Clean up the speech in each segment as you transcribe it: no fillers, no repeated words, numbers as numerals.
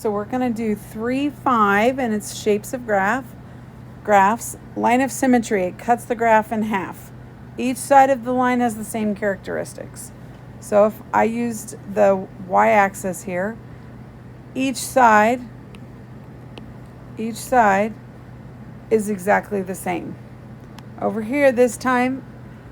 So we're going to do 3, 5, and it's shapes of graphs. Line of symmetry, it cuts the graph in half. Each side of the line has the same characteristics. So if I used the y-axis here, each side is exactly the same. Over here this time,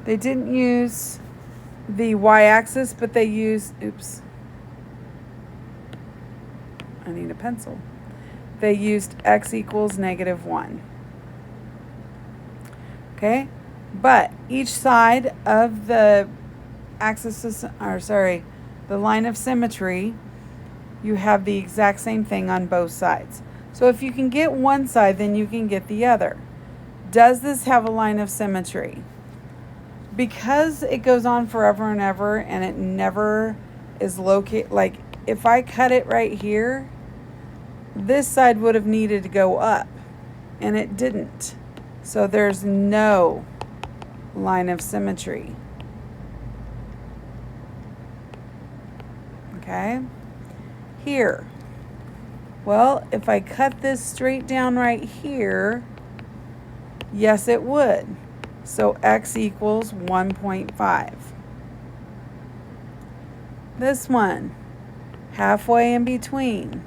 they didn't use the y-axis, but they used, I need a pencil. They used x equals -1. Okay, but each side of the the line of symmetry, you have the exact same thing on both sides. So if you can get one side, then you can get the other. Does this have a line of symmetry? Because it goes on forever and ever and it never is located, like if I cut it right here, this side would have needed to go up and it didn't. So there's no line of symmetry. Okay? Here. Well, if I cut this straight down right here, yes, it would. So x equals 1.5. This one, halfway in between,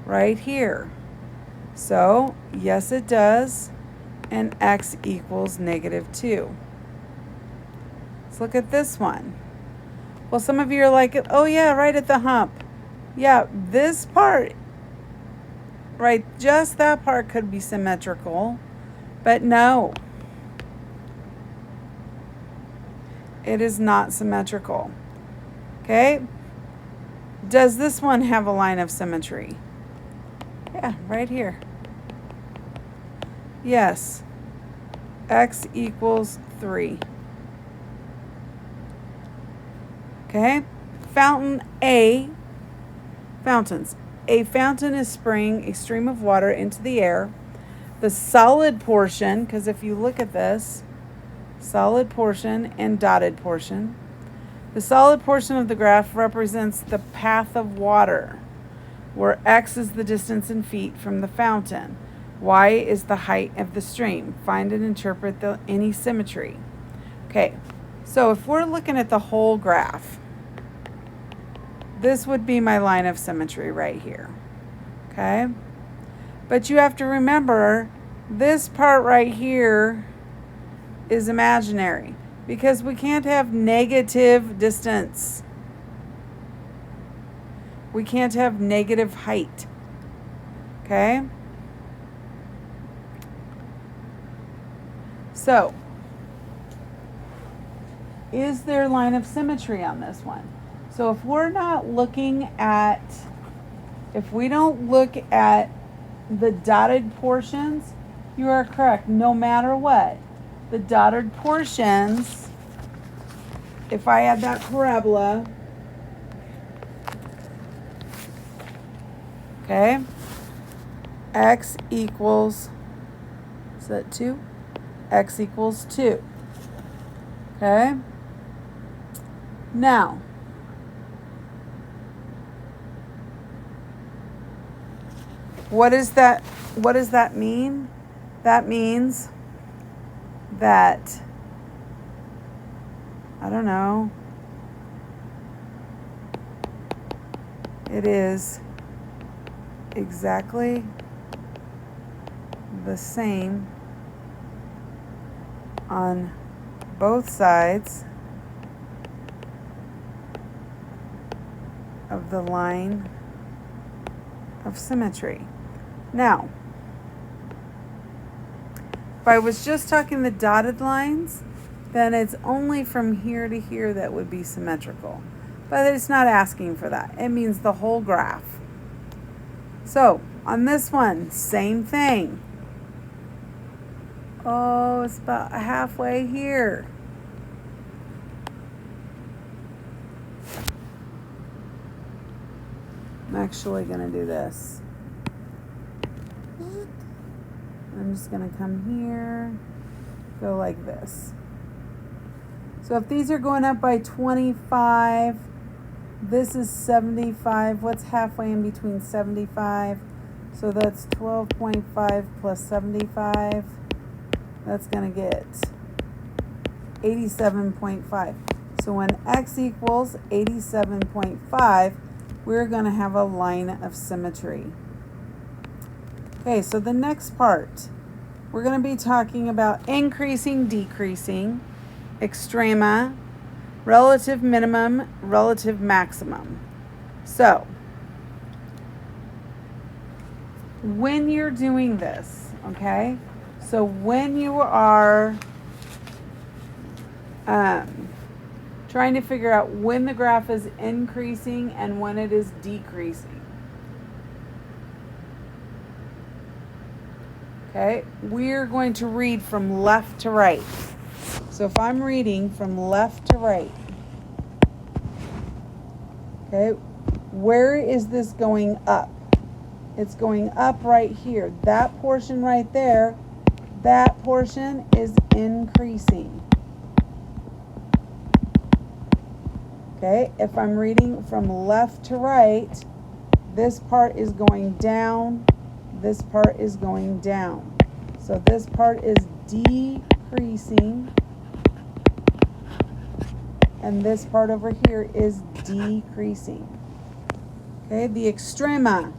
right here. So, yes, it does. And x equals -2. Let's look at this one. Well, some of you are like, oh yeah, right at the hump. Yeah, this part, right, just that part could be symmetrical, but no. It is not symmetrical. Okay? Does this one have a line of symmetry? Yeah, right here. Yes. X equals 3. Okay? Fountains. A fountain is spraying a stream of water into the air. The solid portion, because if you look at this, solid portion and dotted portion, the solid portion of the graph represents the path of water, where x is the distance in feet from the fountain. Y is the height of the stream. Find and interpret any symmetry. Okay, so if we're looking at the whole graph, this would be my line of symmetry right here. Okay? But you have to remember, this part right here is imaginary because we can't have negative distance. We can't have negative height. Okay? So, is there line of symmetry on this one? So if we're not looking at, if we don't look at the dotted portions, you are correct, no matter what. The dotted portions, if I had that parabola, okay, x equals, is that 2? X equals 2. Okay? Now, what does that mean? That means that, I don't know, it is exactly the same on both sides of the line of symmetry. Now, if I was just talking the dotted lines, then it's only from here to here that would be symmetrical. But it's not asking for that. It means the whole graph. So, on this one, same thing. Oh, it's about halfway here. I'm actually going to do this. I'm just going to come here, go like this. So if these are going up by 25, This is 75. What's halfway in between 75? So that's 12.5 plus 75. That's going to get 87.5. So when x equals 87.5, we're going to have a line of symmetry. Okay, so the next part, we're going to be talking about increasing, decreasing, extrema, relative minimum, relative maximum. So when you're doing this, okay, so when you are trying to figure out when the graph is increasing and when it is decreasing, okay, we're going to read from left to right. So if I'm reading from left to right, okay, where is this going up? It's going up right here. That portion right there, that portion is increasing. Okay, if I'm reading from left to right, this part is going down, this part is going down. So this part is decreasing, and this part over here is decreasing. Okay, the extrema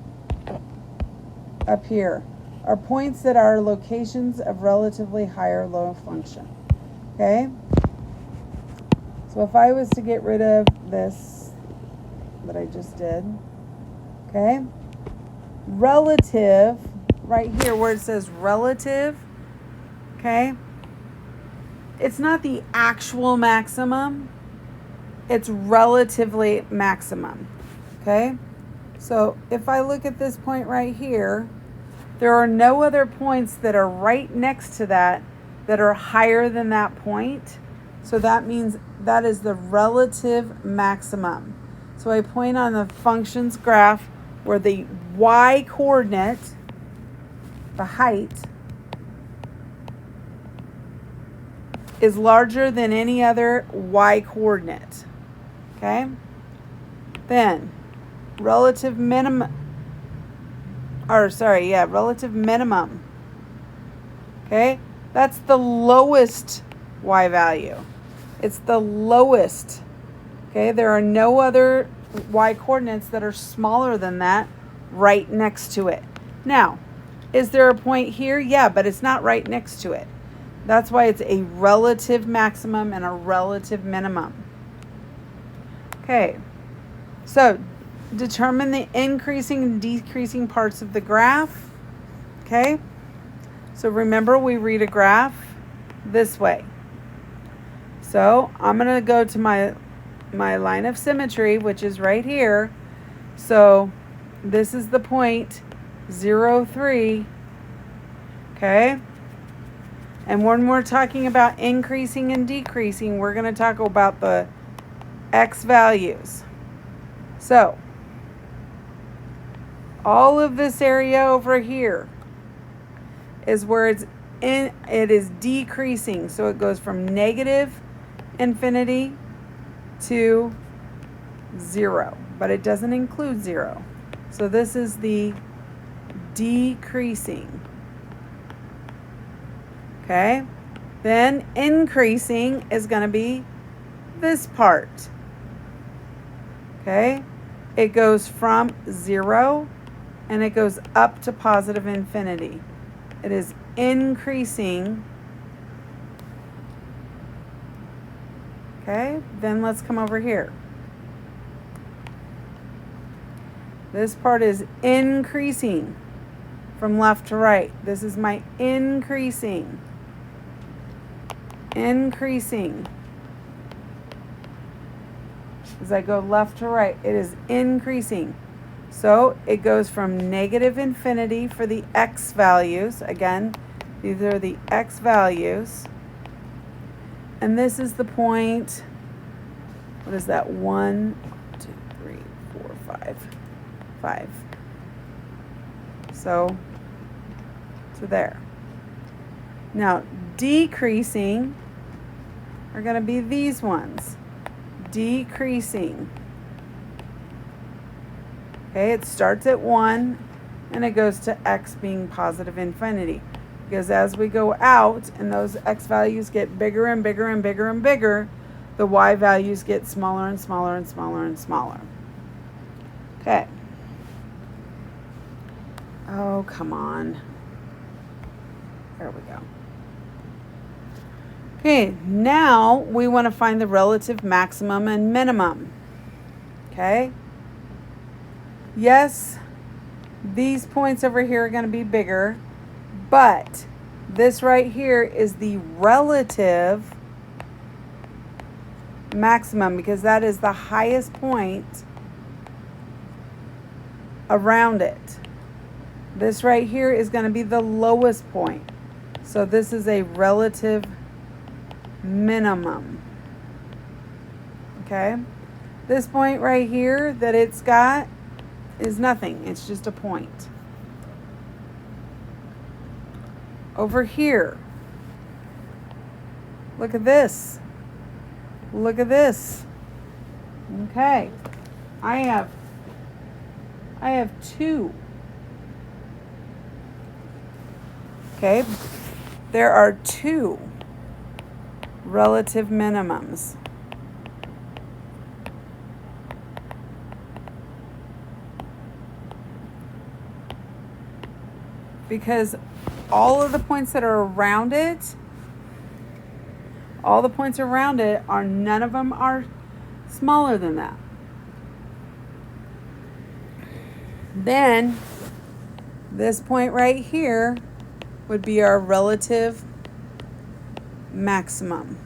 up here are points that are locations of relatively high or low function. Okay, so if I was to get rid of this that I just did, okay, relative, right here where it says relative, okay, it's not the actual maximum, it's relatively maximum. Okay, so if I look at this point right here, there are no other points that are right next to that are higher than that point. So that means that is the relative maximum. So I point on the function's graph where the y coordinate, the height, is larger than any other y coordinate. Okay? Then relative minimum, relative minimum. Okay? That's the lowest y value. It's the lowest. Okay? There are no other y coordinates that are smaller than that right next to it. Now, is there a point here? Yeah, but it's not right next to it. That's why it's a relative maximum and a relative minimum. Okay, so determine the increasing and decreasing parts of the graph. Okay, so remember we read a graph this way. So I'm going to go to my line of symmetry, which is right here. So this is the point 0, 3. Okay, and when we're talking about increasing and decreasing, we're going to talk about the x values. So all of this area over here is where it is decreasing. So it goes from negative infinity to 0, but it doesn't include 0. So this is the decreasing. Okay, then increasing is going to be this part. Okay, it goes from 0 and it goes up to positive infinity. It is increasing. Okay, then let's come over here. This part is increasing from left to right. This is my increasing. Increasing. As I go left to right, it is increasing. So it goes from negative infinity for the x values. Again, these are the x values. And this is the point, what is that? 1, 2, 3, 4, 5. 5. So there. Now, decreasing are going to be these ones. Decreasing. Okay, it starts at 1 and it goes to x being positive infinity. Because as we go out and those x values get bigger and bigger and bigger and bigger, the y values get smaller and smaller and smaller and smaller. Okay. Oh, come on. There we go. Okay, now we want to find the relative maximum and minimum. Okay? Yes, these points over here are going to be bigger, but this right here is the relative maximum because that is the highest point around it. This right here is going to be the lowest point. So this is a relative minimum. Okay? This point right here that it's got is nothing. It's just a point. Over here, look at this. Look at this. Okay. I have 2. Okay. There are 2 relative minimums. Because all of the points that are around it, none of them are smaller than that. Then this point right here would be our relative maximum.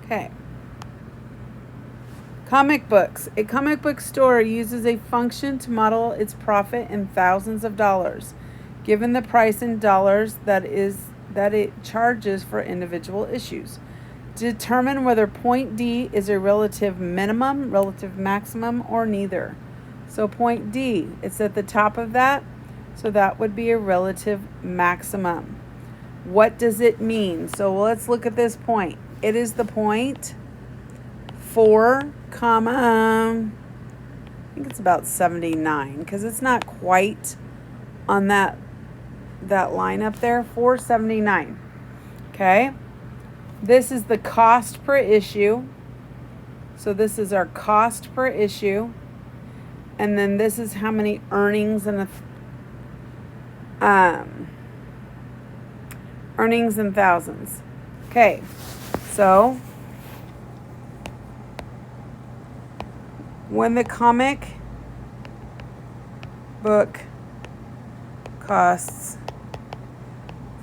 Okay. Comic books. A comic book store uses a function to model its profit in thousands of dollars, given the price in dollars that it charges for individual issues. Determine whether point D is a relative minimum, relative maximum, or neither. So point D, it's at the top of that, so that would be a relative maximum. What does it mean? So let's look at this point. It is the point 4, I think it's about 79 because it's not quite on that line up there. 479. Okay. This is the cost per issue. So this is our cost per issue. And then this is how many earnings in thousands. Okay. So when the comic book costs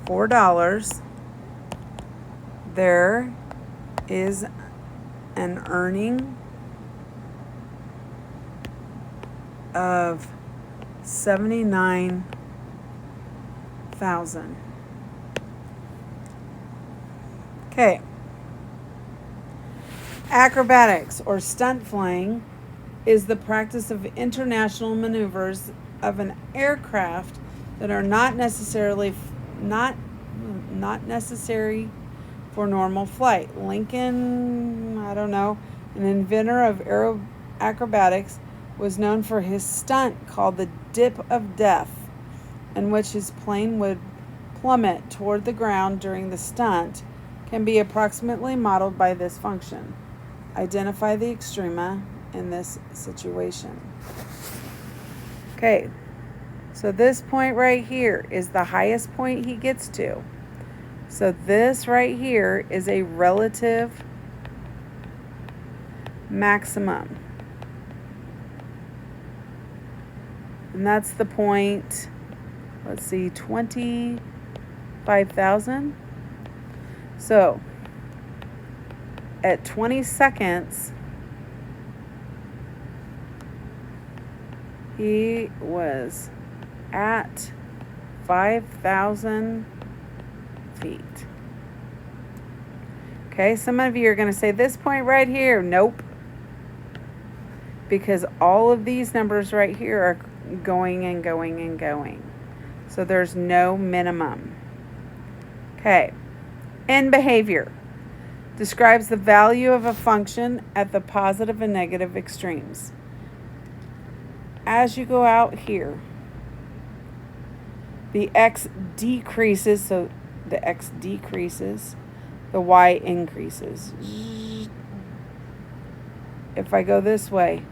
$4, there is an earning of 79,000. Okay. Acrobatics or stunt flying is the practice of international maneuvers of an aircraft that are not necessary for normal flight. Lincoln, an inventor of acrobatics, was known for his stunt called the dip of death, in which his plane would plummet toward the ground during the stunt, can be approximately modeled by this function. Identify the extrema in this situation. Okay, so this point right here is the highest point he gets to. So this right here is a relative maximum. And that's the point, 25,000. So at 20 seconds, he was at 5,000 feet. Okay, some of you are going to say this point right here. Nope. Because all of these numbers right here are going and going and going. So there's no minimum. Okay. In behavior. describes the value of a function at the positive and negative extremes. As you go out here, the x decreases, so the x decreases, the y increases. If I go this way,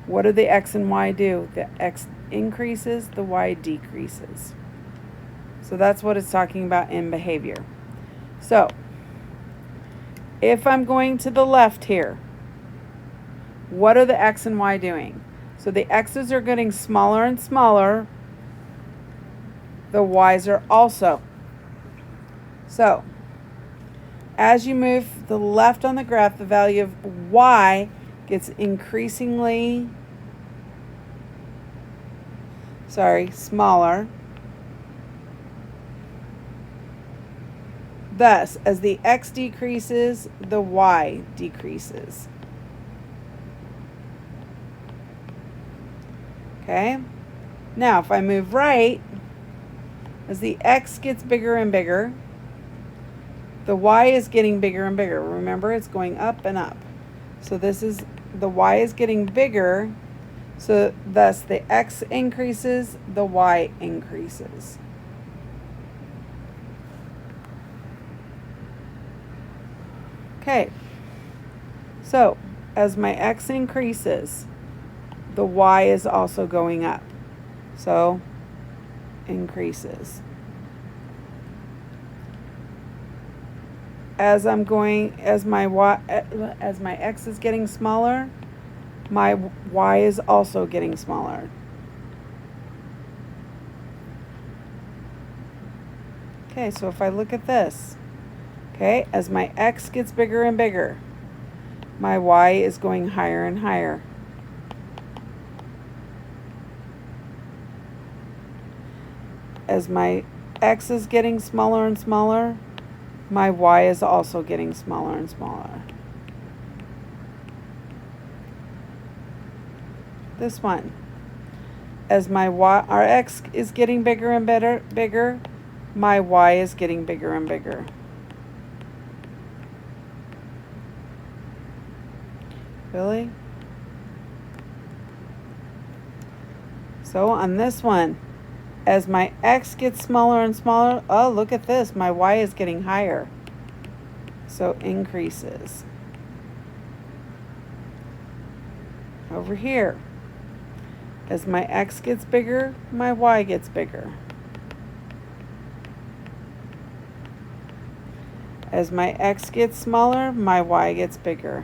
what do the x and y do? The x increases, the y decreases. So that's what it's talking about in behavior. So if I'm going to the left here, what are the x and y doing? So the x's are getting smaller and smaller. The y's are also. So as you move to the left on the graph, the value of y gets increasingly smaller. Thus, as the x decreases, the y decreases. Okay? Now, if I move right, as the x gets bigger and bigger, the y is getting bigger and bigger. Remember, it's going up and up. So the y is getting bigger, so thus the x increases, the y increases. Okay, so as my x increases, the y is also going up. So increases. As my x is getting smaller, my y is also getting smaller. Okay, so if I look at this, okay, as my x gets bigger and bigger, my y is going higher and higher. As my x is getting smaller and smaller, my y is also getting smaller and smaller. This one. As our x is getting bigger and bigger, my y is getting bigger and bigger. Really? So on this one, as my x gets smaller and smaller, oh, look at this, my y is getting higher. So increases. Over here, as my x gets bigger, my y gets bigger. As my x gets smaller, my y gets bigger.